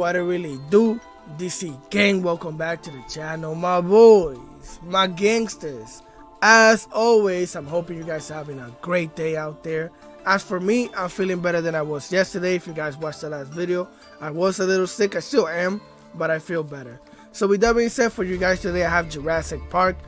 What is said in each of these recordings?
What it really do, DC gang. Welcome back to the channel, my boys, my gangsters. As always, I'm hoping you guys are having a great day out there. As for me, I'm feeling better than I was yesterday. If you guys watched the last video, I was a little sick. I still am, but I feel better. So with that being said, for you guys today, I have Jurassic Park,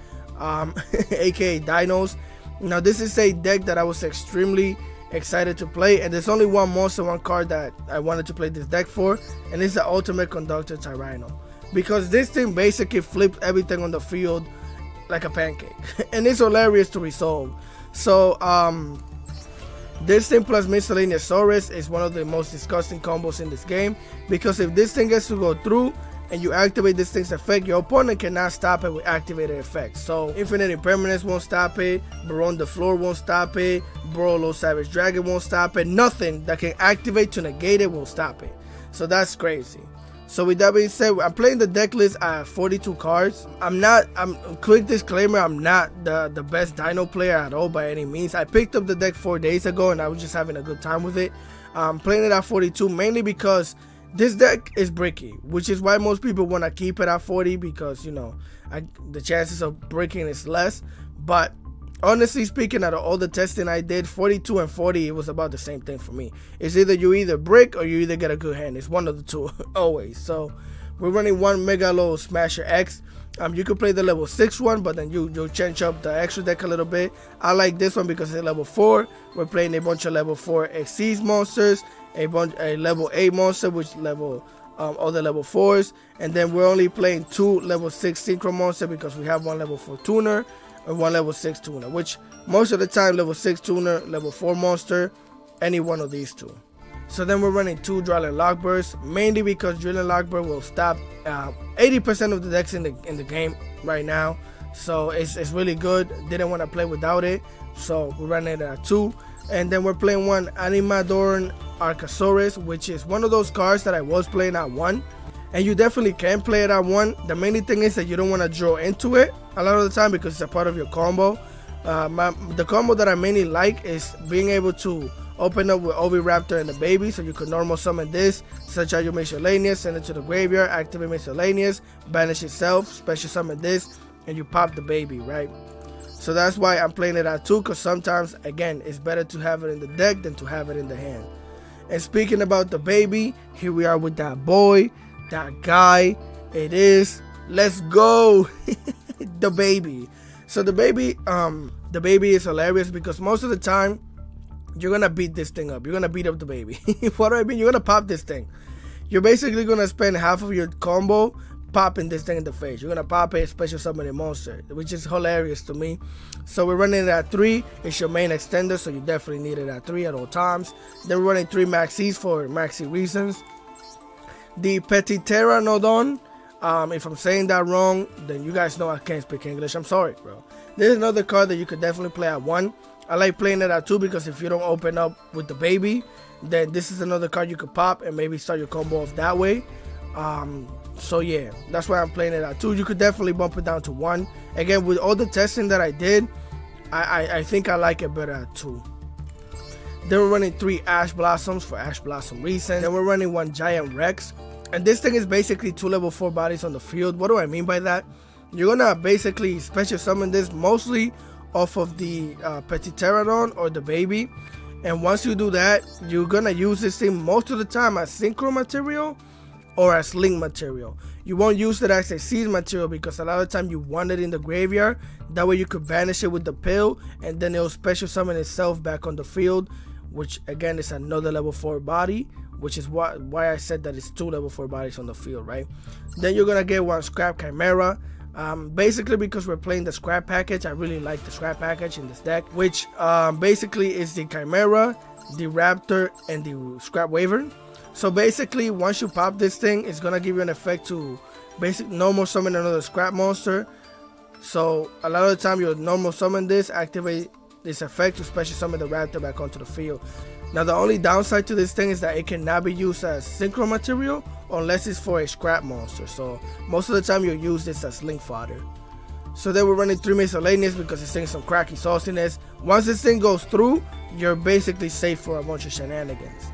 aka DINOS. Now this is a deck that I was extremely excited to play, and there's only one monster, one card that I wanted to play this deck for, and it's the Ultimate Conductor Tyranno, because this thing basically flips everything on the field like a pancake and it's hilarious to resolve. So this thing plus Miscellaneous Saurus is one of the most disgusting combos in this game, because if this thing gets to go through and you activate this thing's effect, your opponent cannot stop it with activated effects. So Infinite Impermanence won't stop it, Baron the Floor won't stop it, Borolo Savage Dragon won't stop it, nothing that can activate to negate it will stop it. So that's crazy. So with that being said, I'm playing the deck list at 42 cards. I'm quick disclaimer, I'm not the best Dino player at all by any means. I picked up the deck 4 days ago and I was just having a good time with it. I'm playing it at 42 mainly because this deck is bricky, which is why most people want to keep it at 40, because, you know, the chances of breaking is less. But honestly speaking, out of all the testing I did, 42 and 40, it was about the same thing for me. It's either you either break or you either get a good hand. It's one of the two, always. So we're running one Megalo Smasher X. You could play the level 6 one, but then you'll change up the extra deck a little bit. I like this one because it's level 4. We're playing a bunch of level 4 Xyz monsters, a level 8 monster, which level other level 4s, and then we're only playing 2 level 6 synchro monster because we have one level 4 tuner and one level 6 tuner, which most of the time level 6 tuner, level 4 monster, any one of these two. So then we're running 2 Drilling Lockbirds, mainly because Drilling Lockbird will stop 80% of the decks in the game right now. So it's really good. Didn't want to play without it, so we're running it at 2. And then we're playing one Animadorn Archosaurus, which is one of those cards that I was playing at 1. And you definitely can play it at 1. The main thing is that you don't want to draw into it a lot of the time because it's a part of your combo. The combo that I mainly like is being able to open up with Oviraptor and the baby, so you could normal summon this, such as your Miscellaneous, send it to the graveyard, activate Miscellaneous, banish itself, special summon this, and you pop the baby, right? So that's why I'm playing it at 2, because sometimes, again, it's better to have it in the deck than to have it in the hand. And speaking about the baby, here we are with that boy, that guy. It is, let's go, the baby. So the baby is hilarious because most of the time you're gonna beat this thing up. You're gonna beat up the baby. What do I mean? You're gonna pop this thing. You're basically gonna spend half of your combo popping this thing in the face. You're gonna pop a special summoning monster, which is hilarious to me. So we're running it at 3. It's your main extender, so you definitely need it at 3 at all times. Then we're running 3 Maxis for Maxi reasons. The Pteranodon, if I'm saying that wrong, then you guys know I can't speak English. I'm sorry, bro. There's another card that you could definitely play at 1. I like playing it at 2 because if you don't open up with the baby, then this is another card you could pop and maybe start your combo off that way. So yeah, that's why I'm playing it at 2. You could definitely bump it down to 1. Again, with all the testing that I did, I think I like it better at 2. Then we're running 3 Ash Blossoms for Ash Blossom reasons. Then we're running 1 Giant Rex. And this thing is basically 2 level 4 bodies on the field. What do I mean by that? You're gonna basically special summon this mostly off of the Pteranodon or the baby. And once you do that, you're gonna use this thing most of the time as synchro material or as link material. You won't use it as a seed material because a lot of the time you want it in the graveyard. That way you could banish it with the pill and then it'll special summon itself back on the field, which again is another level 4 body, which is why I said that it's 2 level 4 bodies on the field, right? Then you're gonna get 1 Scrap Chimera. Basically because we're playing the scrap package. I really like the scrap package in this deck, which basically is the Chimera, the Raptor, and the Scrap Wyvern. So basically once you pop this thing, it's gonna give you an effect to normal summon another scrap monster. So a lot of the time you'll normal summon this, activate this effect to special summon the Raptor back onto the field. Now the only downside to this thing is that it cannot be used as synchro material unless it's for a scrap monster. So most of the time you'll use this as link fodder. So then we're running 3 Miscellaneous because it's saying some cracky sauciness. Once this thing goes through, you're basically safe for a bunch of shenanigans.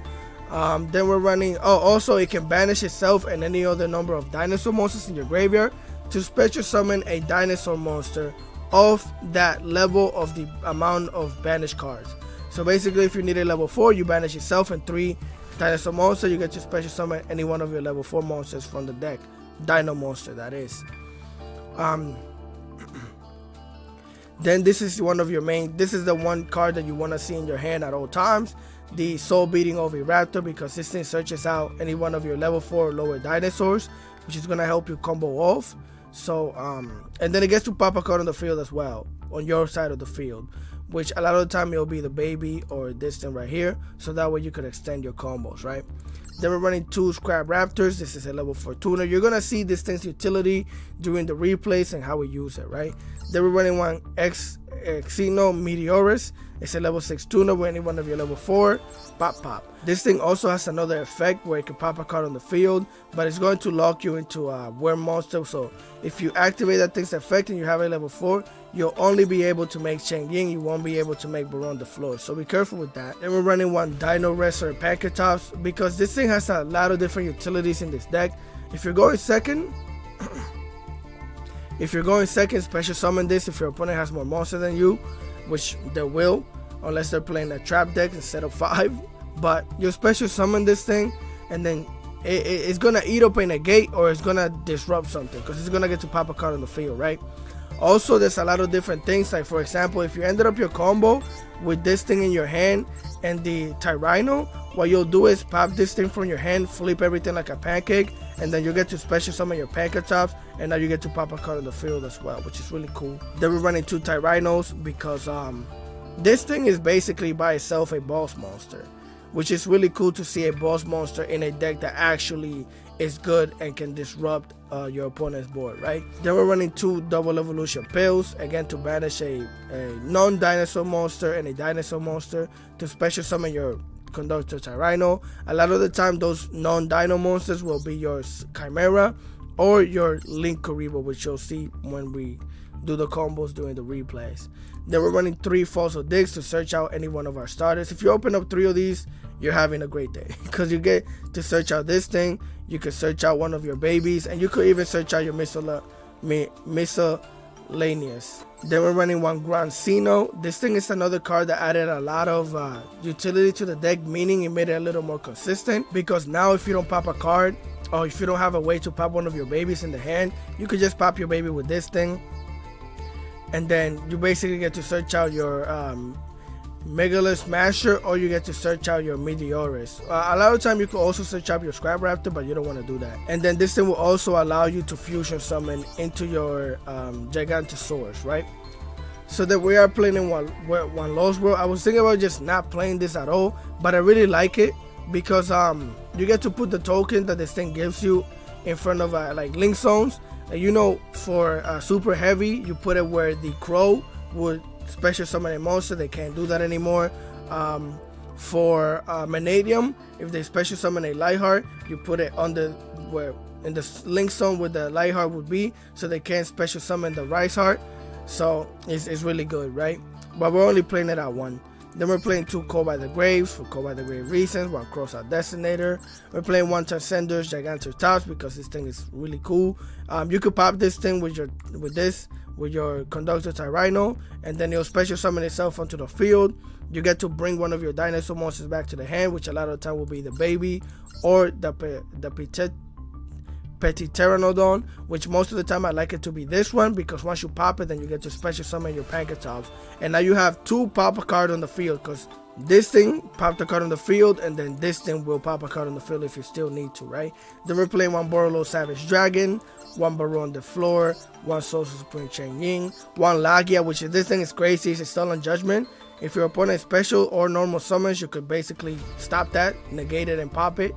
Then we're running, oh, also it can banish itself and any other number of dinosaur monsters in your graveyard to special summon a dinosaur monster of that level of the amount of banished cards. So basically, if you need a level 4, you banish yourself and 3 dinosaur monster, you get to special summon any one of your level 4 monsters from the deck. Dino monster, that is. Then this is one of your main, this is the one card that you want to see in your hand at all times, the Soul Beating Oviraptor, because this thing searches out any one of your level 4 or lower dinosaurs, which is going to help you combo off. So and then it gets to pop a card on the field as well, on your side of the field, which a lot of the time it'll be the baby or this thing right here, so that way you could extend your combos, right? Then we're running 2 Scrap Raptors. This is a level 4 tuner. You're gonna see this thing's utility during the replays and how we use it, right? Then we're running 1 Xeno Meteorus. It's a level 6 tuner with any one of your level 4. Pop. This thing also has another effect where it can pop a card on the field, but it's going to lock you into a worm monster. So if you activate that thing's effect and you have a level 4, you'll only be able to make Cheng Ying. You won't be able to make Baron the Floor. So be careful with that. Then we're running 1 Dino Wrestler Packetops, because this thing has a lot of different utilities in this deck. If you're going second, special summon this if your opponent has more monsters than you, which they will, unless they're playing a trap deck instead of 5. But you special summon this thing, and then it's gonna eat up a negate, or it's gonna disrupt something, because it's gonna get to pop a card on the field, right? Also, there's a lot of different things, like for example, if you ended up your combo with this thing in your hand and the Tyranno, what you'll do is pop this thing from your hand, flip everything like a pancake, and then you get to special summon your Packetops, and now you get to pop a card on the field as well, which is really cool. Then we're running 2 Tyrannos, because this thing is basically by itself a boss monster, which is really cool to see a boss monster in a deck that actually is good and can disrupt your opponent's board, right? Then we're running 2 Double Evolution Pills, again to banish a non-dinosaur monster and a dinosaur monster, to special summon your Conductor Tyranno. A lot of the time those non-dino monsters will be your Chimera or your Link Karibo, which you'll see when we do the combos during the replays. Then we're running 3 Fossil Digs to search out any one of our starters. If you open up 3 of these, you're having a great day, because you get to search out this thing, you can search out one of your babies, and you could even search out your miscellaneous. Then we're running 1 Grand Sino. This thing is another card that added a lot of utility to the deck, meaning it made it a little more consistent, because now if you don't pop a card, or if you don't have a way to pop one of your babies in the hand, you could just pop your baby with this thing, and then you basically get to search out your Megalith Smasher, or you get to search out your Meteorus. A lot of the time you can also search out your Scrap Raptor, but you don't want to do that. And then this thing will also allow you to fusion summon into your Gigantosaurus, right? So that we are playing in one Lost World. I was thinking about just not playing this at all, but I really like it, because you get to put the token that this thing gives you in front of like link zones. And you know, for super heavy, you put it where the Crow would special summon a monster. They can't do that anymore. For Vanadium, if they special summon a Lightheart, you put it on the where in the link zone where the Lightheart would be, so they can't special summon the Rice Heart. So it's really good, right? But we're only playing it at 1. Then we're playing 2 Call by the Graves for Call by the Grave reasons, 1 Crossout Destinator. We're playing 1 Transcenders Gigantosaurus, because this thing is really cool. You could pop this thing with your Conductor Tyranno, and then it'll special summon itself onto the field. You get to bring one of your dinosaur monsters back to the hand, which a lot of the time will be the baby or the Petit Pteranodon, which most of the time I like it to be this one, because once you pop it, then you get to special summon your Packetops, and now you have 2 pop a card on the field, because this thing popped a card on the field, and then this thing will pop a card on the field if you still need to, right? Then we're playing 1 Borolo Savage Dragon, 1 Baron the Floor, 1 Social Supreme Cheng Ying, 1 Lagia, which is, this thing is crazy. It's still on Judgment. If your opponent special or normal summons, you could basically stop that, negate it, and pop it.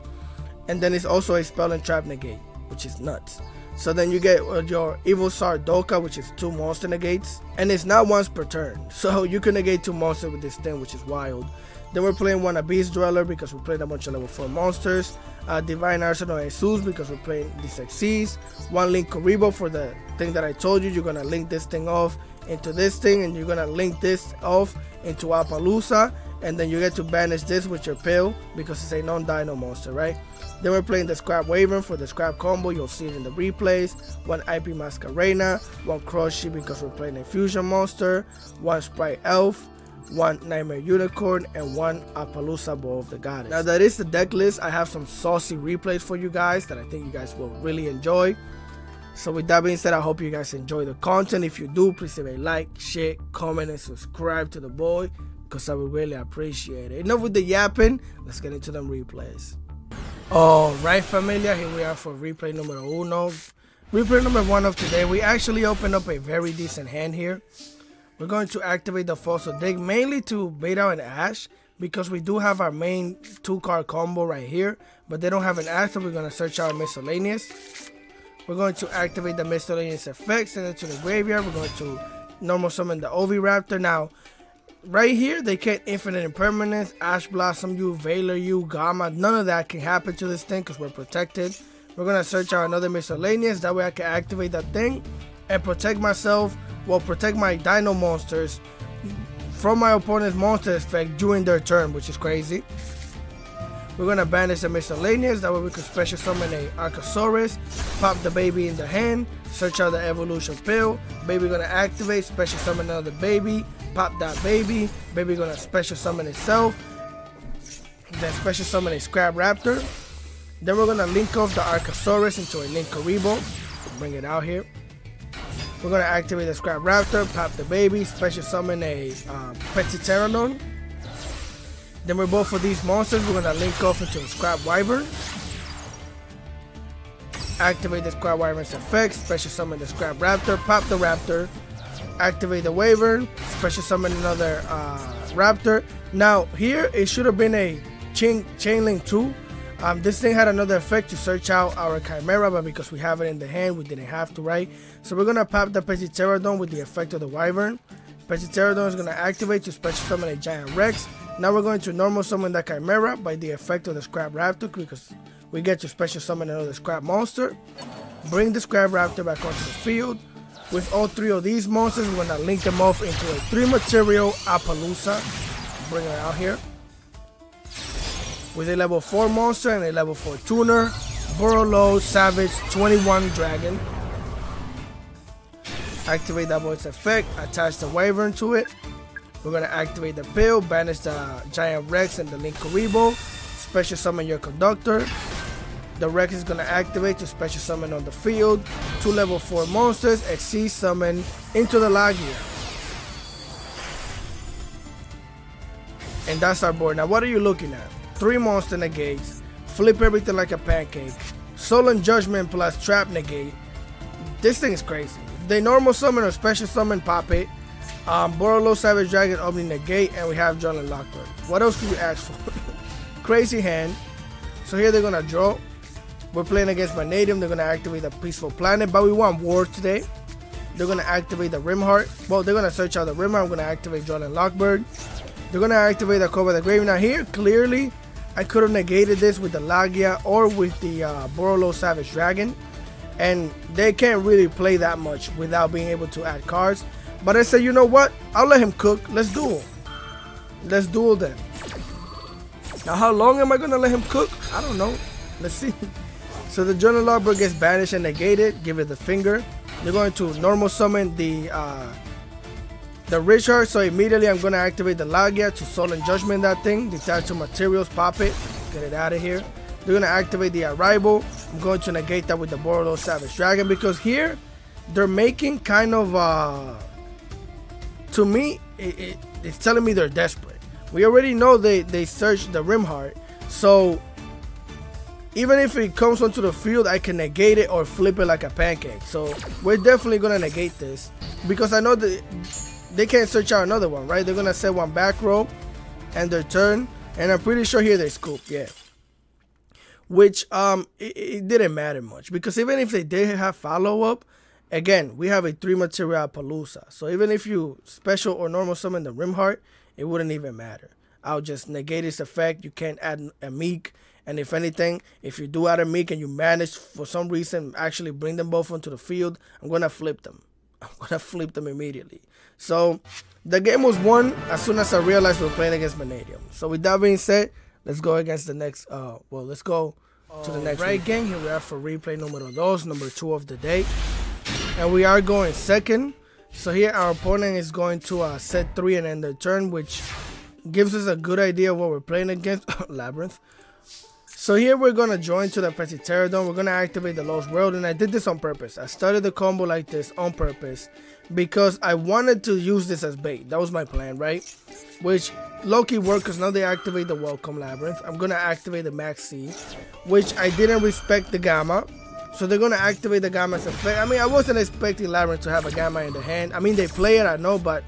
And then it's also a Spell and Trap negate, which is nuts. So then you get your Evil Sardoka, which is 2 monster negates, and it's not once per turn, so you can negate 2 monsters with this thing, which is wild. Then we're playing 1 Abyss Dweller, because we're playing a bunch of level 4 monsters. Divine Arsenal Jesus, because we're playing these XCs. 1 Link Karibo for the thing that I told you. You're gonna link this thing off into this thing, and you're gonna link this off into Appaloosa, and then you get to banish this with your pill because it's a non-dino monster, right? Then we're playing the Scrap Wyvern for the Scrap combo. You'll see it in the replays. 1 IP Masquerena, 1 Crushy because we're playing a fusion monster, 1 Sprite Elf, 1 Nightmare Unicorn, and 1 Appaloosa Bow of the Goddess. Now that is the deck list. I have some saucy replays for you guys that I think you guys will really enjoy. So with that being said, I hope you guys enjoy the content. If you do, please leave a like, share, comment, and subscribe to the boy because I would really appreciate it. Enough with the yapping. Let's get into them replays. Alright, familia, here we are for replay number uno. Replay number 1 of today. We actually opened up a very decent hand here. We're going to activate the Fossil Dig mainly to bait out an Ash because we do have our main 2-card combo right here, but they don't have an Ash, so we're going to search out Miscellaneous. We're going to activate the Miscellaneous effect, send it to the graveyard. We're going to normal summon the Oviraptor. Now, right here, they can't Infinite Impermanence, Ash Blossom you, Veiler you, Gamma. None of that can happen to this thing because we're protected. We're going to search out another Miscellaneous. That way I can activate that thing and protect myself. Well, protect my Dino monsters from my opponent's monster effect during their turn, which is crazy. We're going to banish the Miscellaneous. That way we can special summon a Archosaurus, pop the baby in the hand, search out the Evolution Pill. Baby going to activate, special summon another baby, pop that baby. Baby going to special summon itself, then special summon a Scrap Raptor. Then we're going to link off the Archosaurus into a Linkuriboh. Bring it out here. We're going to activate the Scrap Raptor, pop the baby, special summon a Pteranodon. Then we're both for these monsters. We're going to link off into a Scrap Wyvern. Activate the Scrap Wyvern's effect, special summon the Scrap Raptor, pop the Raptor. Activate the Wyvern, special summon another Raptor. Now here it should have been a Chain Link 2. This thing had another effect to search out our Chimera, but because we have it in the hand, we didn't have to, right? So we're going to pop the Pteranodon with the effect of the Wyvern. Pteranodon is going to activate to special summon a Giant Rex. Now we're going to normal summon the Chimera by the effect of the Scrap Raptor because we get to special summon another Scrap Monster. Bring the Scrap Raptor back onto the field. With all 3 of these monsters, we're going to link them off into a 3-material Appaloosa. Bring it out here. With a level 4 monster and a level 4 tuner, Burrow Savage 21 Dragon. Activate that boy's effect, attach the Wyvern to it. We're going to activate the pill, banish the Giant Rex and the Linkuriboh, special summon your Conductor. The Rex is going to activate to special summon on the field. 2 level 4 monsters, Exceed summon into the Lagia. And that's our board. Now what are you looking at? 3 monster negates, flip everything like a pancake, Sullen Judgment plus Trap negate. This thing is crazy. If they normal summon or special summon, pop it. Burrow Savage Dragon Omni negate, and we have John and Lockwood. What else could you ask for? Crazy hand. So here they're gonna draw. We're playing against Vanadium. They're gonna activate the Peaceful Planet, but we want War today. They're gonna activate the Rimheart. Well, they're gonna search out the Rimheart. I'm gonna activate John and Lockbird. They're gonna activate the Cover the Grave. Now here, clearly, I could have negated this with the Lagia or with the Burrow Savage Dragon, and they can't really play that much without being able to add cards. But I said, you know what? I'll let him cook. Let's duel. Let's duel then. Now, how long am I gonna let him cook? I don't know. Let's see. So the Journal Logbird gets banished and negated. Give it the finger. They're going to normal summon the Richard. So immediately I'm gonna activate the Lagia to Sullen Judgment that thing. Detach to materials, pop it, get it out of here. They're gonna activate the Arrival. I'm going to negate that with the Burrow Savage Dragon because here they're making kind of to me it's telling me they're desperate. We already know they searched the Rimheart, so even if it comes onto the field, I can negate it or flip it like a pancake. So we're definitely gonna negate this because I know that they can't search out another one, right? They're gonna set one back row and their turn, and I'm pretty sure here they scoop, yeah. Which it didn't matter much because even if they did have follow-up, again, we have a 3-material Appaloosa. So even if you special or normal summon the Rimheart, it wouldn't even matter. I'll just negate its effect. You can't add a Meek. And if anything, if you do add a Meek and you manage for some reason actually bring them both onto the field, I'm going to flip them. I'm gonna flip them immediately. So the game was won as soon as I realized we were playing against Vanadium. So with that being said, let's go against the next let's go to the next right gang. Here we are for replay numero dos, number 2 of the day. And we are going second. So here our opponent is going to set 3 and end the turn, which gives us a good idea of what we're playing against. Labyrinth. So here we're going to join to the Pterodon. We're going to activate the Lost World, and I did this on purpose. I started the combo like this on purpose because I wanted to use this as bait. That was my plan, right? Which low-key worked because now they activate the Welcome Labyrinth. I'm going to activate the Max C, which I didn't respect the Gamma. So they're going to activate the Gamma's effect. I mean, I wasn't expecting Labyrinth to have a Gamma in the hand. I mean, they play it, I know, but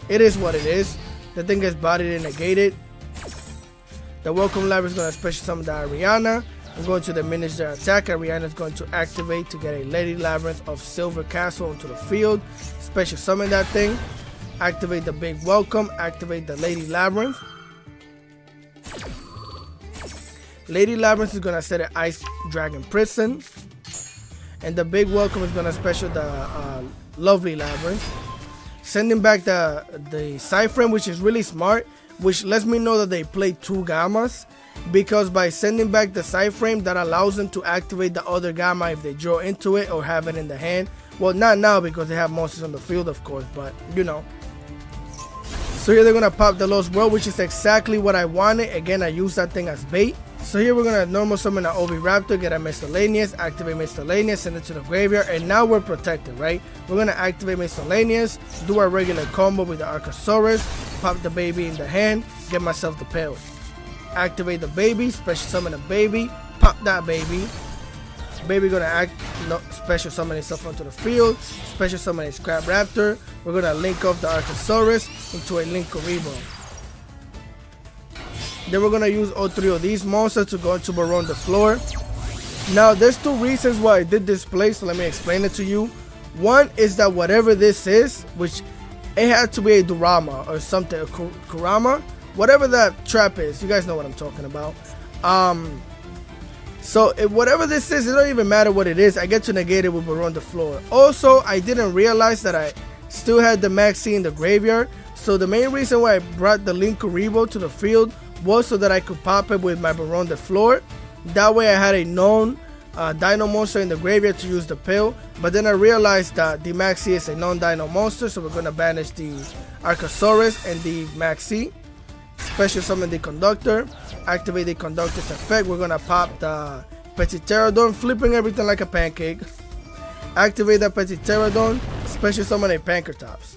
it is what it is. The thing gets bodied and negated. The Welcome Labyrinth is going to special summon the Ariana. I'm going to diminish their attack. Ariana is going to activate to get a Lady Labyrinth of Silver Castle into the field. Special summon that thing. Activate the Big Welcome. Activate the Lady Labyrinth. Lady Labyrinth is going to set an Ice Dragon Prison. And the Big Welcome is going to special the Lovely Labyrinth. Sending back the Cyframe, which is really smart. Which lets me know that they play 2 Gammas, because by sending back the Cyframe, that allows them to activate the other Gamma if they draw into it or have it in the hand. Well, not now because they have monsters on the field, of course, but you know. So here they're going to pop the Lost World, which is exactly what I wanted. Again, I use that thing as bait. So here we're going to normal summon an Oviraptor, get a Miscellaneous, activate Miscellaneous, send it to the graveyard, and now we're protected, right? We're going to activate Miscellaneous, do our regular combo with the Archosaurus, pop the baby in the hand, get myself the pill. Activate the baby, special summon a baby, pop that baby. Baby gonna special summon itself onto the field, special summon a Scrap Raptor. We're gonna link off the Archosaurus into a Linkuriboh. Then we're gonna use all 3 of these monsters to go into Baron the floor. Now there's 2 reasons why I did this play, so let me explain it to you. One is that whatever this is, which it had to be a Durama or something, a Kurama, whatever that trap is, you guys know what I'm talking about. So if whatever this is, it don't even matter what it is, I get to negate it with Baron the floor. Also, I didn't realize that I still had the Maxi in the graveyard. So the main reason why I brought the Linkuriboh to the field was so that I could pop it with my Baron the floor. That way I had a known Dino monster in the graveyard to use the pill. But then I realized that the Maxi is a non-Dino monster, so we're going to banish the Archosaurus and the Maxi. Special summon the Conductor. Activate the Conductor's effect. We're going to pop the Pterodon, flipping everything like a pancake. Activate the Pterodon. Special summon a Pankertops.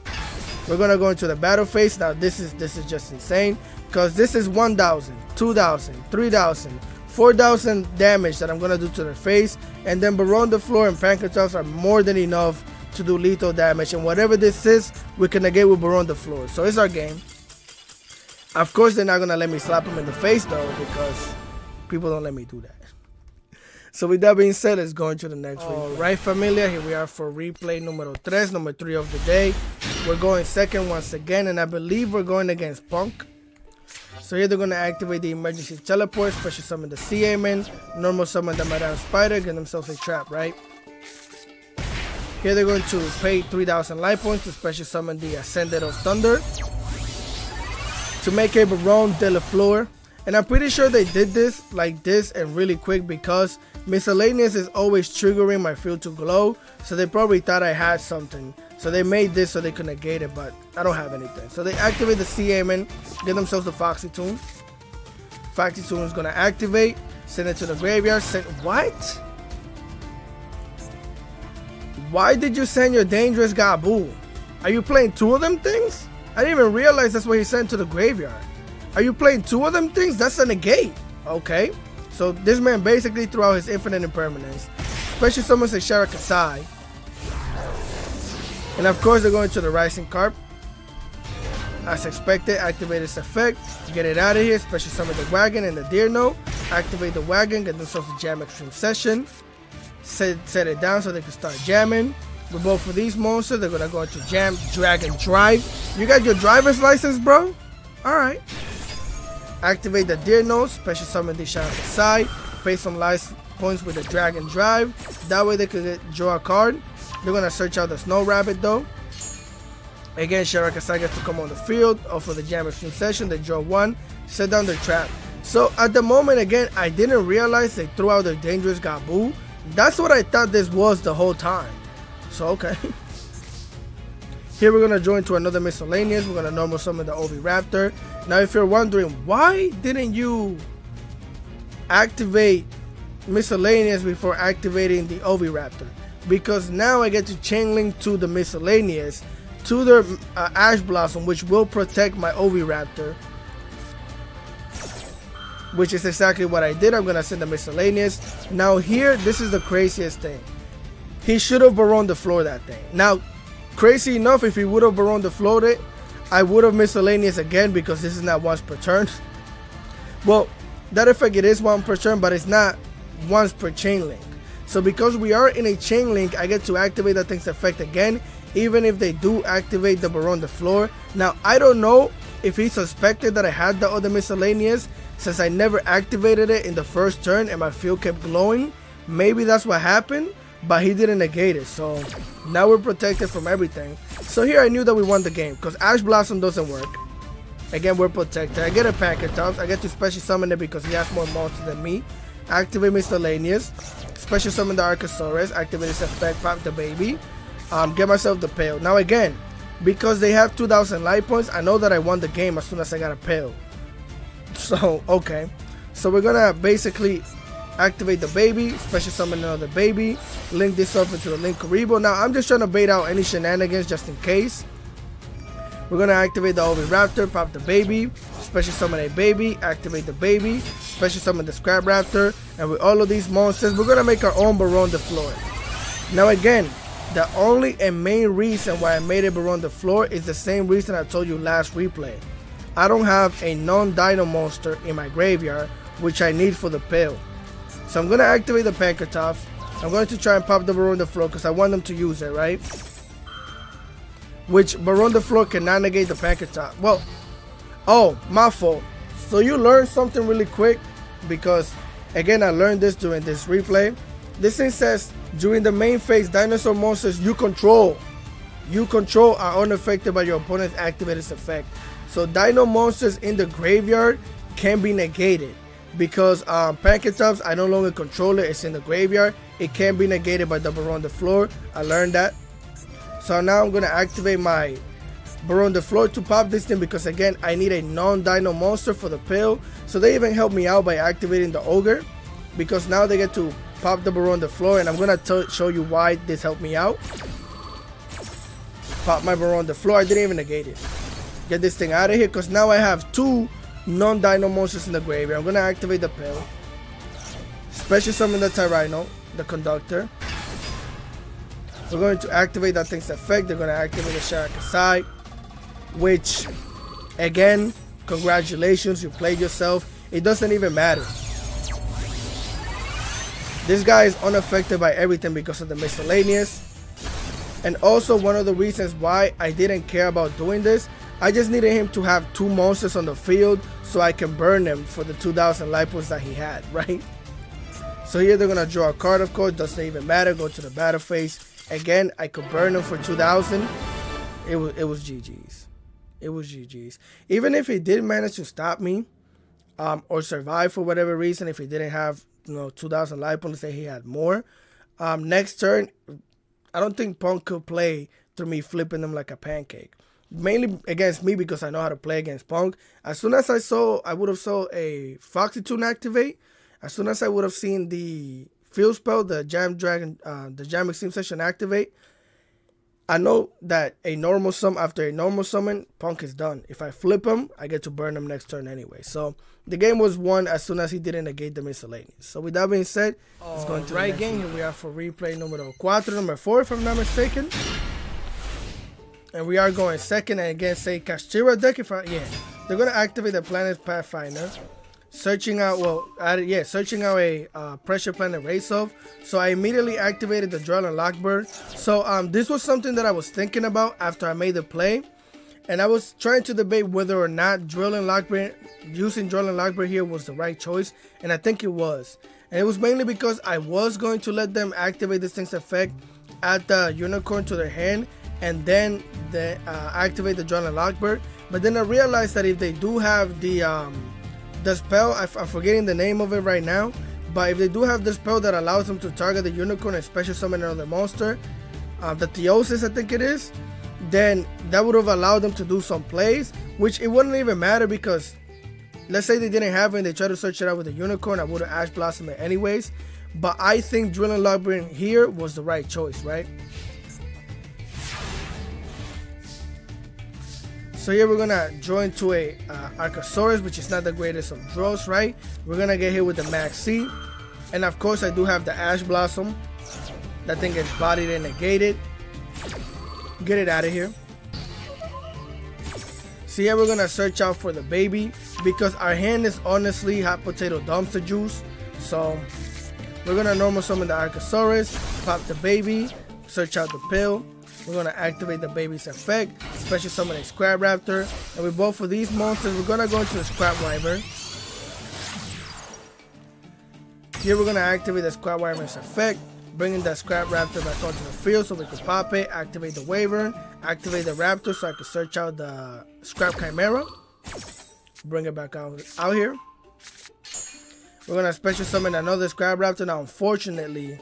We're going to go into the battle phase. Now this is just insane, because this is 1,000, 2,000, 3,000, 4,000 damage that I'm going to do to their face. And then Baron the floor and Pankertops are more than enough to do lethal damage. And whatever this is, we can negate with Baron the floor. So it's our game. Of course, they're not going to let me slap him in the face, though, because people don't let me do that. So with that being said, let's go into the next replay. Alright, familia, here we are for replay numero 3, number 3 of the day. We're going second once again, and I believe we're going against Punk. So here they're going to activate the emergency teleport, special summon the Sea Amen, normal summon the Madame Spider, get themselves a trap, right? Here they're going to pay 3,000 life points to special summon the Ascendant of Thunder to make a Baron de la Fleur. And I'm pretty sure they did this like this and really quick, because Miscellaneous is always triggering my field to glow. So they probably thought I had something. So they made this so they could negate it, but I don't have anything. So they activate the Sea Amen, get themselves the Foxy Tomb. Foxy Tomb is going to activate, send it to the graveyard. What? Why did you send your Dangerous Gabu? Are you playing 2 of them things? I didn't even realize that's what he sent to the graveyard. Are you playing 2 of them things? That's a negate. Okay. So this man basically threw out his Infinite Impermanence. Special summons a Sharakasai. And of course they're going to the Rising Carp. As expected, activate its effect. Get it out of here. Special summon the Wagon and the Dino. Activate the Wagon. Get themselves a Jam Extreme Session. Set it down so they can start jamming. With both of these monsters, they're going to go into Jam, Drag, and Drive. You got your driver's license, bro? Alright. Activate the Deer Nose, special summon the Sharakasai, pay some life points with the drag and drive. That way they could draw a card. They're gonna search out the Snow Rabbit though. Again, Shirakasai gets to come on the field, offer the Jam Extreme session, they draw 1, set down their trap. So at the moment, again, I didn't realize they threw out their Dangerous Gaboo. That's what I thought this was the whole time. So okay. Here we're gonna join to another miscellaneous. We're gonna normal summon the Oviraptor. Now if you're wondering, why didn't you activate miscellaneous before activating the Oviraptor? Because now I get to chain link to the miscellaneous to their Ash Blossom, which will protect my Oviraptor, which is exactly what I did. I'm gonna send the miscellaneous. Now here, this is the craziest thing. He should have Baronne the Floor that thing. Now, crazy enough, if he would have Baronne the Floor it, I would have miscellaneous again, because this is not once per turn. Well, that effect, it is once per turn, but it's not once per chain link. So because we are in a chain link, I get to activate that thing's effect again, even if they do activate the Baronne the Floor. Now, I don't know if he suspected that I had the other miscellaneous, since I never activated it in the first turn and my field kept glowing. Maybe that's what happened, but he didn't negate it. So now we're protected from everything. So here I knew that we won the game, because Ash Blossom doesn't work. Again, we're protected. I get a Packetops. I get to special summon it because he has more monsters than me. Activate miscellaneous. Special summon the Archosaurus. Activate its effect. Pop the baby. Get myself the Pale. Now again, because they have 2,000 life points, I know that I won the game as soon as I got a Pale. So okay, so we're gonna basically activate the baby, special summon another baby, link this up into the Link Karibo. Now I'm just trying to bait out any shenanigans just in case. We're gonna activate the Oviraptor, pop the baby, special summon a baby, activate the baby, special summon the Scrap Raptor, and with all of these monsters, we're gonna make our own Baronne the Floor. Now again, the only and main reason why I made it Baronne the Floor is the same reason I told you last replay. I don't have a non-dino monster in my graveyard, which I need for the Pale. So I'm going to activate the Packetops. I'm going to try and pop the Baronne the Floor because I want them to use it, right? Which Baronne the Floor cannot negate the Packetop. Well, oh, my fault. So you learn something really quick, because again, I learned this during this replay. This thing says, during the main phase, dinosaur monsters you control are unaffected by your opponent's activated effect. So dino monsters in the graveyard can be negated, because Packetops, I no longer control it, it's in the graveyard. It can be negated by the Baronne the Floor. I learned that. So now I'm going to activate my Baronne the Floor to pop this thing, because again, I need a non-dino monster for the Pale. So they even help me out by activating the Ogre, because now they get to pop the Baronne the Floor, and I'm going to show you why this helped me out. Pop my Baronne the Floor. I didn't even negate it. Get this thing out of here, because now I have 2 non-dino monsters in the graveyard. I'm going to activate the Pale. Special summon the Tyranno, the Conductor. We're going to activate that thing's effect. They're going to activate the Shirakasai, which, again, congratulations, you played yourself. It doesn't even matter. This guy is unaffected by everything because of the miscellaneous. And also, one of the reasons why I didn't care about doing this, I just needed him to have 2 monsters on the field so I can burn them for the 2,000 life points that he had, right? So here they're going to draw a card, of course, doesn't even matter, go to the battle phase. Again, I could burn them for 2,000. It was GG's. It was GG's. Even if he did manage to stop me, or survive for whatever reason, if he didn't have 2,000 life points, say he had more, next turn, I don't think Punk could play through me flipping them like a pancake. Mainly against me, because I know how to play against Punk. As soon as I would have saw a Foxy Tune activate. As soon as I would have seen the field spell, the Jam Extreme session activate, I know that after a normal summon, Punk is done. If I flip him, I get to burn him next turn anyway. So the game was won as soon as he didn't negate the miscellaneous. So with that being said, let's go into the right game. Here we are for replay number 4, if I'm not mistaken. And we are going second, and again, say Kashira deck. They're gonna activate the Planet Pathfinder, searching out a Pressure Planet Race Off. So I immediately activated the Drill and Lockbird. So this was something that I was thinking about after I made the play, and I was trying to debate whether or not using Drill and Lockbird here was the right choice, and I think it was. And it was mainly because I was going to let them activate this thing's effect, add the unicorn to their hand, and then they activate the Adrenaline Lockbird. But then I realized that if they do have the spell, I'm forgetting the name of it right now, but if they do have the spell that allows them to target the unicorn and special summon another monster, the Theosis I think it is, then that would have allowed them to do some plays, which it wouldn't even matter because let's say they didn't have it and they tried to search it out with a unicorn, I would have Ash Blossom it anyways. But I think Adrenaline Lockbird here was the right choice, right? So here we're gonna join to a Archosaurus, which is not the greatest of draws, right? We're gonna get hit with the Max C, and of course I do have the Ash Blossom. That thing gets bodied and negated. Get it out of here. So here we're gonna search out for the baby because our hand is honestly hot potato dumpster juice. So we're gonna normal summon the Archosaurus, pop the baby, search out the pill. We're gonna activate the baby's effect, special summon a Scrap Raptor, and with both of these monsters, we're gonna go into the Scrap Wyvern. Here we're gonna activate the Scrap Wyvern's effect, bringing the Scrap Raptor back onto the field so we can pop it, activate the Wyvern, activate the Raptor so I can search out the Scrap Chimera, bring it back out here. We're gonna special summon another Scrap Raptor. Now unfortunately,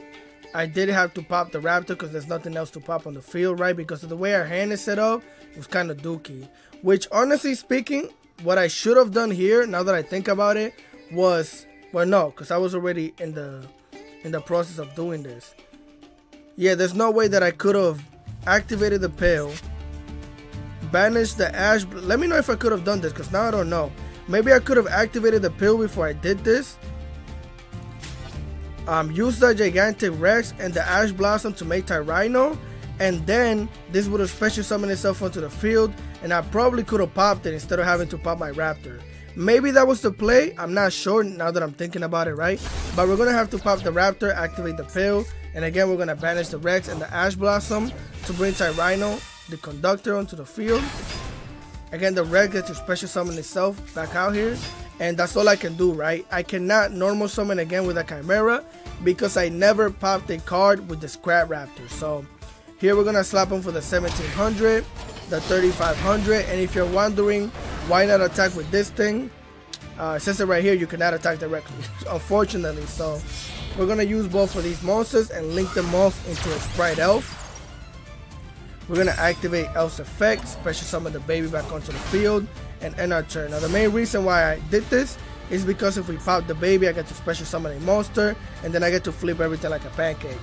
I did have to pop the Raptor because there's nothing else to pop on the field, right? Because of the way our hand is set up, it was kind of dookie. Which, honestly speaking, what I should have done here, now that I think about it, was, well, no, because I was already in the process of doing this. Yeah, there's no way that I could have activated the pill, banished the Ash. Let me know if I could have done this, because now I don't know. Maybe I could have activated the pill before I did this. Use the Gigantic Rex and the Ash Blossom to make Tyranno, and then this would have special summoned itself onto the field, and I probably could have popped it instead of having to pop my Raptor. Maybe that was the play, I'm not sure now that I'm thinking about it, right? But we're gonna have to pop the Raptor, activate the pill, and again we're gonna banish the Rex and the Ash Blossom to bring Tyranno, the Conductor, onto the field. Again, the Rex gets to special summon itself back out here. And that's all I can do, right? I cannot normal summon again with a Chimera because I never popped a card with the Scrap Raptor. So here we're gonna slap him for the 1700, the 3500, and if you're wondering why not attack with this thing, it says it right here, you cannot attack directly, unfortunately. So we're gonna use both of these monsters and link them off into a Sprite Elf. We're gonna activate Elf's effect, special summon the baby back onto the field, and end our turn. Now the main reason why I did this is because if we pop the baby, I get to special summon a monster, and then I get to flip everything like a pancake,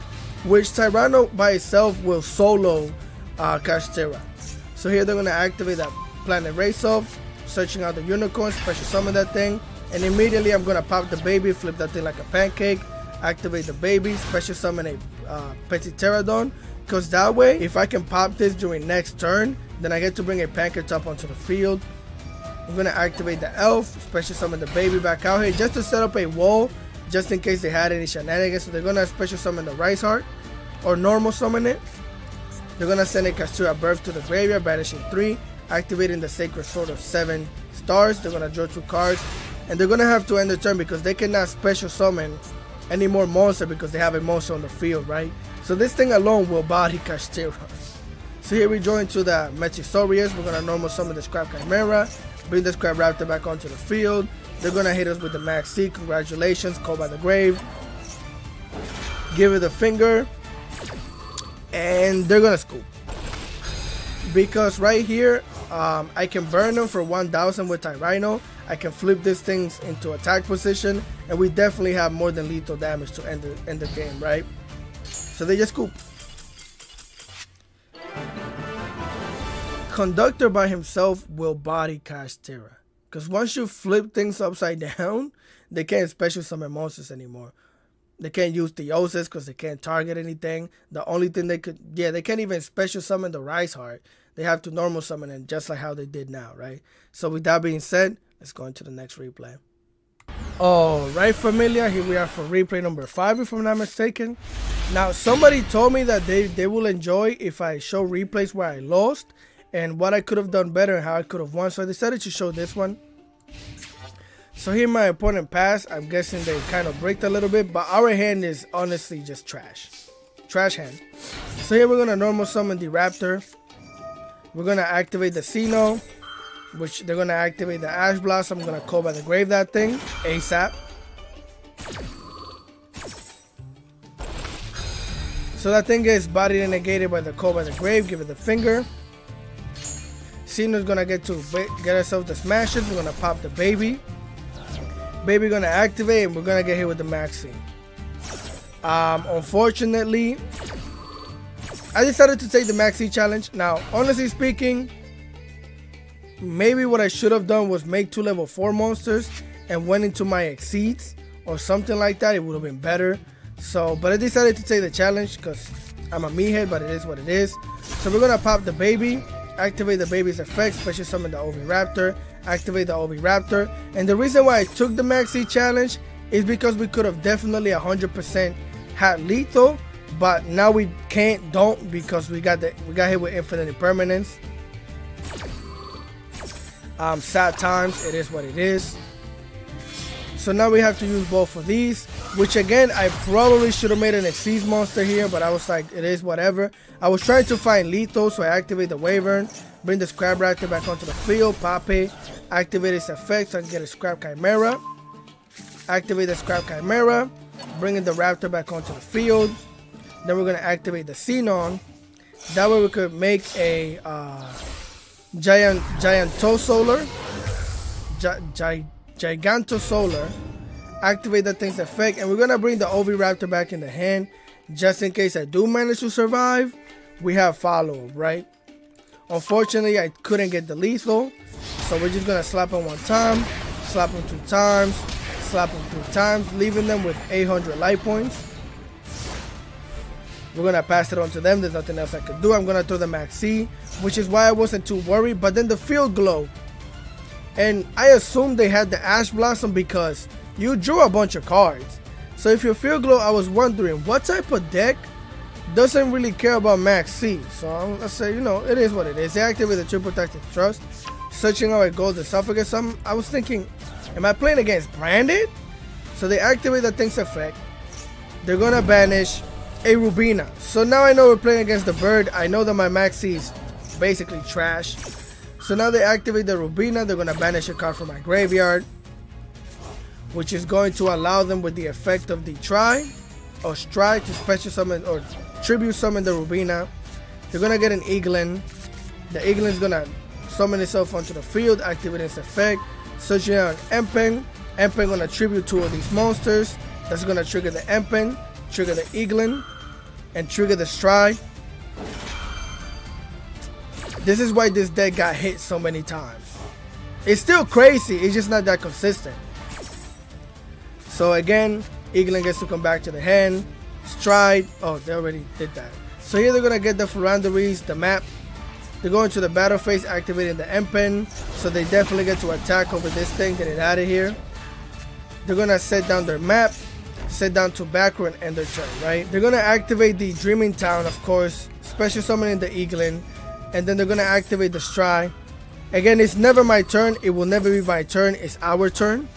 which Tyranno by itself will solo Kashtira. So here they're gonna activate that Planet Race Off, searching out the unicorn, special summon that thing, and immediately I'm gonna pop the baby, flip that thing like a pancake, activate the baby, special summon a Petit Pterodon, because that way if I can pop this during next turn, then I get to bring a pancake top onto the field. I'm gonna activate the Elf, special summon the baby back out here just to set up a wall just in case they had any shenanigans. So they're gonna special summon the Rice Heart or normal summon it. They're gonna send a Kashtira Birth to the graveyard, banishing 3, activating the Sacred Sword of 7 stars. They're gonna draw 2 cards, and they're gonna have to end the turn because they cannot special summon any more monster because they have a monster on the field, right? So this thing alone will body Kashtira. So here we join to the Metrosaurus. We're gonna normal summon the Scrap Chimera, bring the Scrap Raptor back onto the field. They're gonna hit us with the Max C. Congratulations, Call by the Grave. Give it the finger, and they're gonna scoop. Because right here, I can burn them for 1000 with Tyranno. I can flip these things into attack position, and we definitely have more than lethal damage to end the game, right? So they just scoop. Conductor by himself will body Kashtira, because once you flip things upside down, they can't special summon monsters anymore. They can't use Theosis because they can't target anything. The only thing they could, yeah, they can't even special summon the Rice Heart. They have to normal summon it just like how they did now, right? So with that being said, let's go into the next replay. Alright, familia, here we are for replay number 5 if I'm not mistaken. Now somebody told me that they will enjoy if I show replays where I lost and what I could have done better and how I could have won, so I decided to show this one. So here my opponent passed. I'm guessing they kind of bricked a little bit, but our hand is honestly just trash. Trash hand. So here we're going to normal summon the Raptor. We're going to activate the Xeno, which they're going to activate the Ash Blossom. I'm going to call by the grave that thing ASAP. So that thing gets bodied and negated by the call by the grave. Give it the finger. Xeno's going to get herself the smashes. We're going to pop the baby. Baby gonna activate and we're gonna get hit with the Maxi. Unfortunately, I decided to take the Maxi challenge. Now, honestly speaking, maybe what I should have done was make 2 level 4 monsters and went into my exceeds or something like that. It would have been better. So, but I decided to take the challenge because I'm a meathead, but it is what it is. So we're gonna pop the baby, activate the baby's effect, special summon the Oviraptor, activate the Oviraptor. And the reason why I took the Maxi challenge is because we could have definitely 100% had lethal, but now we don't because we got hit with infinite impermanence. Sad times, it is what it is. So now we have to use both of these, which again, I probably should have made an Exceeds monster here, but I was like, it is whatever. I was trying to find lethal, so I activate the Wyvern, bring the Scrap Raptor back onto the field, pop it, activate its effect so I can get a Scrap Chimera. Activate the Scrap Chimera, bringing the Raptor back onto the field. Then we're going to activate the Xenon. That way we could make a Gigantosolar. Gigantosolar. Activate that thing's effect, and we're gonna bring the Oviraptor back in the hand just in case I do manage to survive. We have follow-up, right? Unfortunately, I couldn't get the lethal, so we're just gonna slap him 1 time, slap him 2 times, slap him 3 times, leaving them with 800 life points. We're gonna pass it on to them. There's nothing else I could do. I'm gonna throw the Maxi, which is why I wasn't too worried. But then the field glow, and I assumed they had the Ash Blossom because you drew a bunch of cards. So if you field glow, I was wondering what type of deck doesn't really care about Maxi. So let's say, you know, it is what it is. They activate the Triple Tactic Trust, searching out a Gold Esophagus. I was thinking, am I playing against Branded? So they activate the thing's effect. They're gonna banish a Rubina. So now I know we're playing against the bird. I know that my Maxi is basically trash. So now they activate the Rubina. They're gonna banish a card from my graveyard, which is going to allow them with the effect of the Try or Strike to special summon or tribute summon the Rubina. They're gonna get an Eaglin. The Eaglin's gonna summon itself onto the field, activate its effect, searching out an Empen. Empen gonna tribute 2 of these monsters. That's gonna trigger the Empen, trigger the Eaglin, and trigger the Strike. This is why this deck got hit so many times. It's still crazy, it's just not that consistent. So again, Eaglin gets to come back to the hand. Stride, oh, they already did that. So here they're gonna get the Ferrandaries, the map. They're going to the battle phase, activating the Empen. So they definitely get to attack over this thing, get it out of here. They're gonna set down their map, set down to backrow and end their turn, right? They're gonna activate the Dreaming Town, of course, special summoning the Eaglin. And then they're gonna activate the Stride. Again, it's never my turn. It will never be my turn. It's our turn.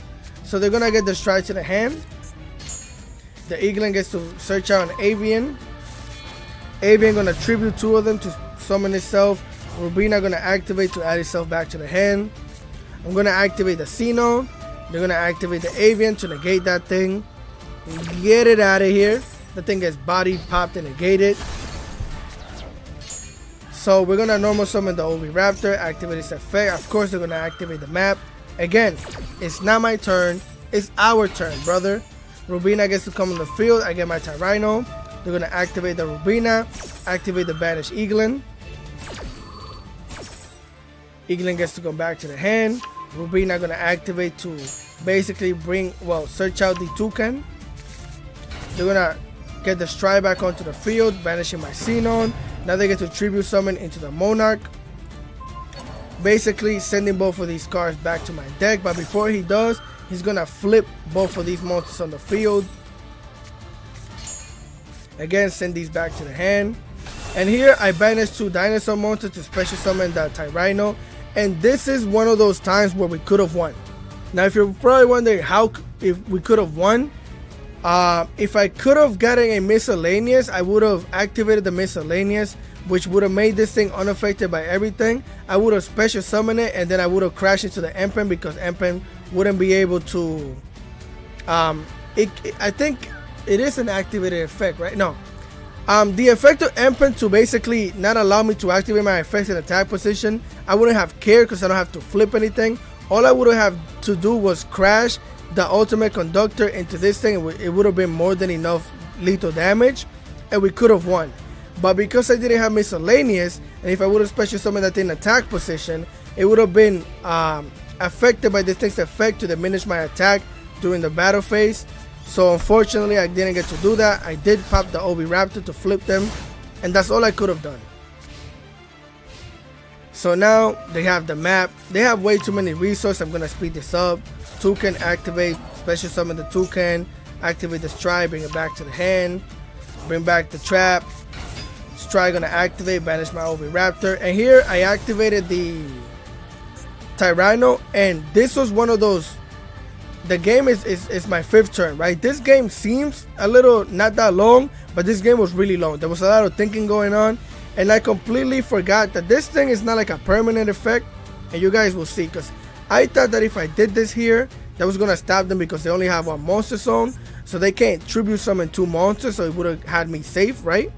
So they're gonna get the Stride to the hand. The Eaglin gets to search out an Avian. Avian gonna tribute 2 of them to summon itself. Rubina gonna activate to add itself back to the hand. I'm gonna activate the Xeno. They're gonna activate the Avian to negate that thing. Get it out of here. The thing gets body popped and negated. So we're gonna normal summon the Oviraptor, activate its effect. Of course, they're gonna activate the map. Again, it's not my turn, it's our turn, brother. Rubina gets to come on the field. I get my Tyranno. They're gonna activate the Rubina, activate the banished Eaglin. Eaglin gets to come back to the hand. Rubina gonna activate to basically search out the Toucan. They're gonna get the Stride back onto the field, banishing my Xenon. Now they get to tribute summon into the Monarch, basically sending both of these cards back to my deck. But before he does, he's gonna flip both of these monsters on the field. Again, send these back to the hand. And here I banished 2 dinosaur monsters to special summon the Tyranno. And this is one of those times where we could have won. Now, if you're probably wondering if we could have won, if I could have gotten a miscellaneous, I would have activated the miscellaneous, which would have made this thing unaffected by everything. I would have special summoned it, and then I would have crashed into the Empen because Empen wouldn't be able to. I think it is an activated effect, right? No. The effect of Empen to basically not allow me to activate my effects in attack position, I wouldn't have cared because I don't have to flip anything. All I would have to do was crash the ultimate conductor into this thing. It would have been more than enough lethal damage, and we could have won. But because I didn't have miscellaneous, and if I would have special summoned that thing in attack position, it would have been affected by this thing's effect to diminish my attack during the battle phase. So unfortunately, I didn't get to do that. I did pop the Oviraptor to flip them, and that's all I could have done. So now they have the map. They have way too many resources. I'm gonna speed this up. Toucan, activate, special summon the Toucan, activate the Stride, bring it back to the hand, bring back the trap. Stride gonna activate, banish my Oviraptor, and here I activated the Tyranno, and this was one of those. The game is my 5th turn, right? This game seems a little not that long, but this game was really long. There was a lot of thinking going on, and I completely forgot that this thing is not like a permanent effect, and you guys will see, because I thought that if I did this here, that was gonna stop them because they only have one monster zone, so they can't tribute summon 2 monsters, so it would have had me safe, right?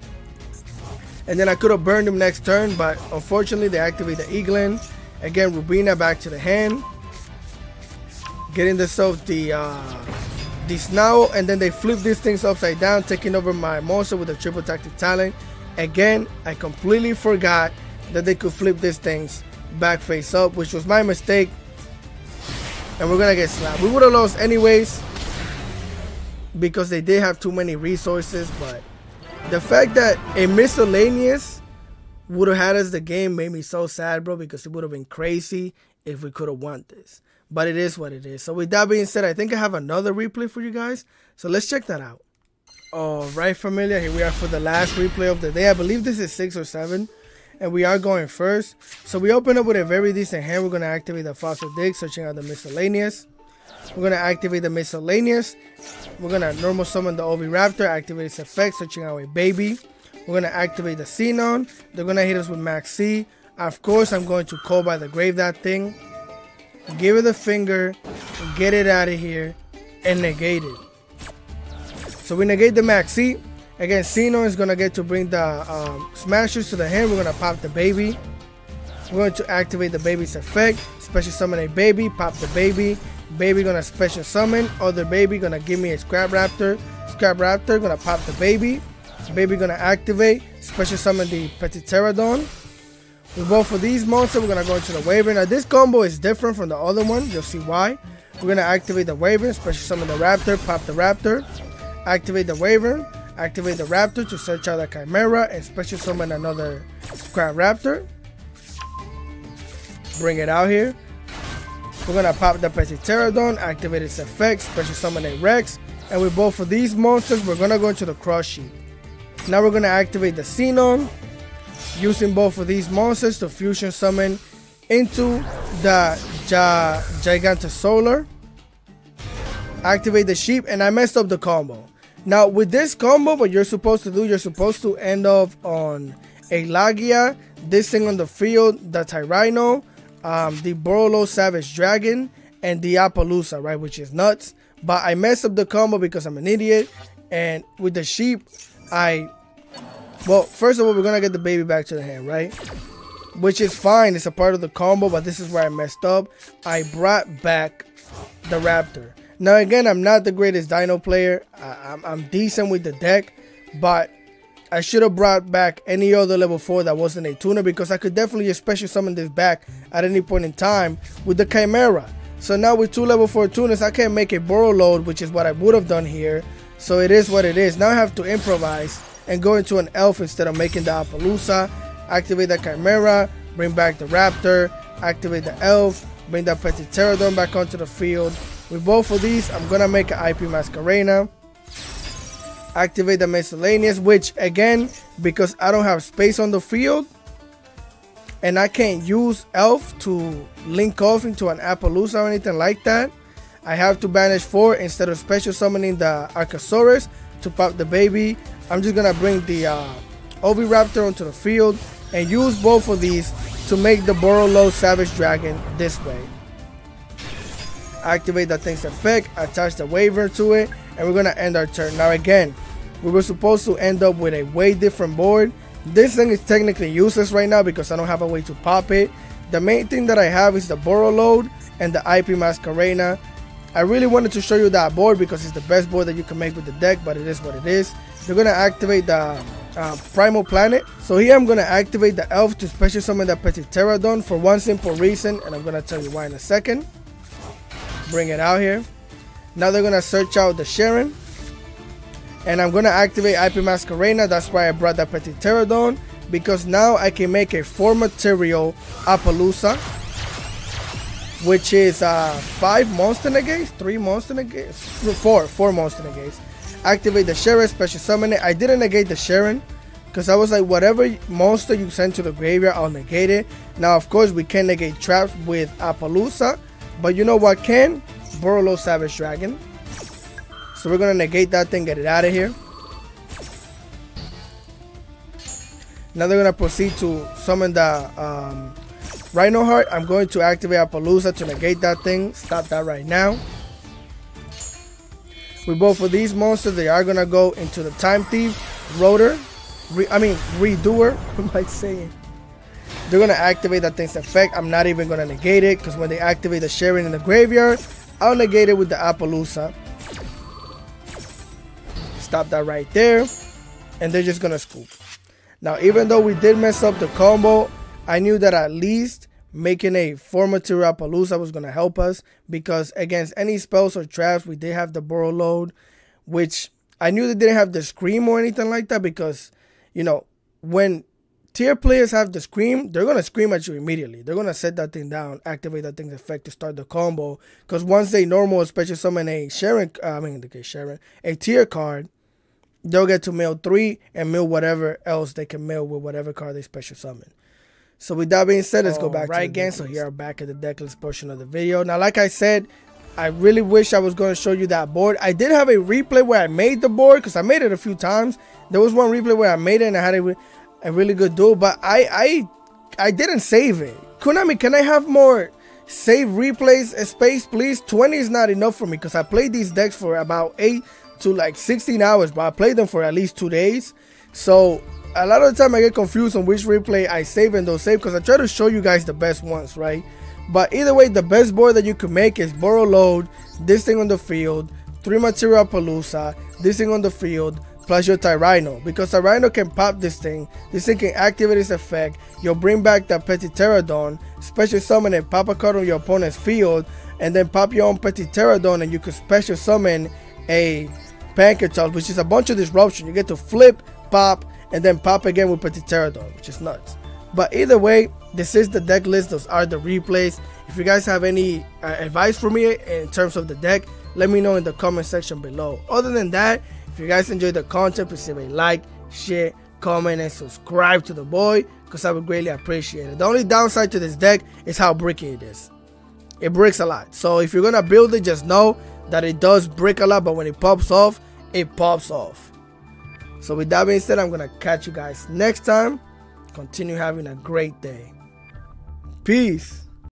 And then I could have burned them next turn, but unfortunately they activate the Eaglin. Again, Rubina back to the hand, getting themselves the Snowl, and then they flip these things upside down, taking over my monster with a triple tactic talent. Again, I completely forgot that they could flip these things back face up, which was my mistake, and we're gonna get slapped. We would have lost anyways because they did have too many resources, but the fact that a miscellaneous would have had us the game made me so sad, bro, because it would have been crazy if we could have won this. But it is what it is. So with that being said, I think I have another replay for you guys. So let's check that out. Alright, familia, here we are for the last replay of the day. I believe this is 6 or 7. And we are going first. So we open up with a very decent hand. We're going to activate the Fossil Dig, searching out the miscellaneous. We're going to activate the miscellaneous. We're going to normal summon the Oviraptor, activate its effect, searching out a baby. We're going to activate the Xenon. They're going to hit us with Max C. Of course, I'm going to call by the grave that thing. Give it the finger, get it out of here, and negate it. So we negate the Max C. Again, Xenon is going to get to bring the Smashers to the hand. We're going to pop the baby. We're going to activate the baby's effect. Special summon a baby, pop the baby. Baby going to special summon. Other baby going to give me a Scrap Raptor. Scrap Raptor going to pop the baby. Baby going to activate. Special summon the Petit Pterodon. With both of these monsters, we're going to go into the Wyvern. Now, this combo is different from the other one. You'll see why. We're going to activate the Wyvern, special summon the Raptor, pop the Raptor. Activate the Wyvern, activate the Raptor to search out the Chimera, and special summon another Scrap Raptor. Bring it out here. We're going to pop the Petit Pterodon, activate its effect, special summon a Rex. And with both of these monsters, we're going to go into the Cross Sheet. Now we're going to activate the Xenon, using both of these monsters to fusion summon into the Gigantosaurus. Activate the Sheep, and I messed up the combo. Now with this combo, what you're supposed to do, you're supposed to end off on a Lagia, this thing on the field, the Tyranno, the Borolo Savage Dragon, and the Appaloosa, right, which is nuts. But I messed up the combo because I'm an idiot, and with the Sheep, well, first of all, we're going to get the baby back to the hand, right? Which is fine. It's a part of the combo, but this is where I messed up. I brought back the Raptor. Now, again, I'm not the greatest Dino player. I'm decent with the deck, but I should have brought back any other level 4 that wasn't a tuner, because I could definitely special summon this back at any point in time with the Chimera. So now with 2 level 4 tuners, I can't make a burrow load, which is what I would have done here. So it is what it is. Now I have to improvise and go into an elf instead of making the Appaloosa. Activate the Chimera, bring back the Raptor, activate the elf, bring that Petit Pterodon back onto the field. With both of these, I'm gonna make an IP Masquerena. Activate the miscellaneous, which again, because I don't have space on the field and I can't use elf to link off into an Appaloosa or anything like that, I have to banish 4 instead of special summoning the Archosaurus to pop the baby. I'm just gonna bring the Oviraptor onto the field and use both of these to make the Borolo Savage Dragon this way. Activate that thing's effect, attach the Waver to it, and we're gonna end our turn. Now again, we were supposed to end up with a way different board. This thing is technically useless right now because I don't have a way to pop it. The main thing that I have is the Borolo and the IP Masquerena. I really wanted to show you that board because it's the best board that you can make with the deck, but it is what it is. You're gonna activate the Primal Planet. So here I'm gonna activate the Elf to special summon the Pterodon for one simple reason, and I'm gonna tell you why in a second. Bring it out here. Now they're gonna search out the Sharon, and I'm gonna activate IP Masquerena. That's why I brought that Pterodon, because now I can make a 4 material Appaloosa, which is 5 monster negates, 3 monster negates, 4 monster negates. Activate the Sharon, special summon it. I didn't negate the Sharon because I was like, whatever monster you send to the graveyard, I'll negate it. Now of course we can negate traps with Appaloosa, but you know what can? Borolo Savage Dragon. So we're gonna negate that thing, get it out of here. Now they're gonna proceed to summon the Rhino Heart. I'm going to activate Appaloosa to negate that thing. Stop that right now. With both of these monsters, they are gonna go into the Time Thief, Rotor, Redoer. What am I saying? They're gonna activate that thing's effect. I'm not even gonna negate it because when they activate the Sharon in the graveyard, I'll negate it with the Appaloosa. Stop that right there, and they're just gonna scoop. Now, even though we did mess up the combo, I knew that at least making a 4 material Appaloosa was gonna help us, because against any spells or traps, we did have the Borolo, which I knew they didn't have the Scream or anything like that, because you know, when tier players have the Scream, they're gonna scream at you immediately. They're gonna set that thing down, activate that thing's effect to start the combo, because once they normal special summon a Sharon, a tier card, they'll get to mill 3 and mill whatever else they can mill with whatever card they special summon. So with that being said, let's go back to the again. So here are back at the decklist portion of the video. Now, like I said, I really wish I was going to show you that board. I did have a replay where I made the board, because I made it a few times. There was one replay where I made it and I had a really good duel, but I didn't save it. Konami, can I have more save replays space, please? 20 is not enough for me, because I played these decks for about 8 to like 16 hours, but I played them for at least 2 days. So a lot of the time I get confused on which replay I save and don't save, because I try to show you guys the best ones, right? But either way, the best board that you can make is Borolo, this thing on the field, 3 material Appaloosa, this thing on the field, plus your Tyranno, because Tyranno can pop this thing can activate its effect. You'll bring back that Pterodon, special summon and pop a card on your opponent's field, and then pop your own Pterodon, and you can special summon a Pancake, which is a bunch of disruption. You get to flip, pop, and then pop again with Pterodon, which is nuts. But either way, this is the deck list. Those are the replays. If you guys have any advice for me in terms of the deck, let me know in the comment section below. Other than that, if you guys enjoyed the content, please leave a like, share, comment, and subscribe to the boy, because I would greatly appreciate it. The only downside to this deck is how bricky it is. It bricks a lot. So if you're gonna build it, just know that it does brick a lot, but when it pops off, it pops off. So with that being said, I'm gonna catch you guys next time. Continue having a great day. Peace.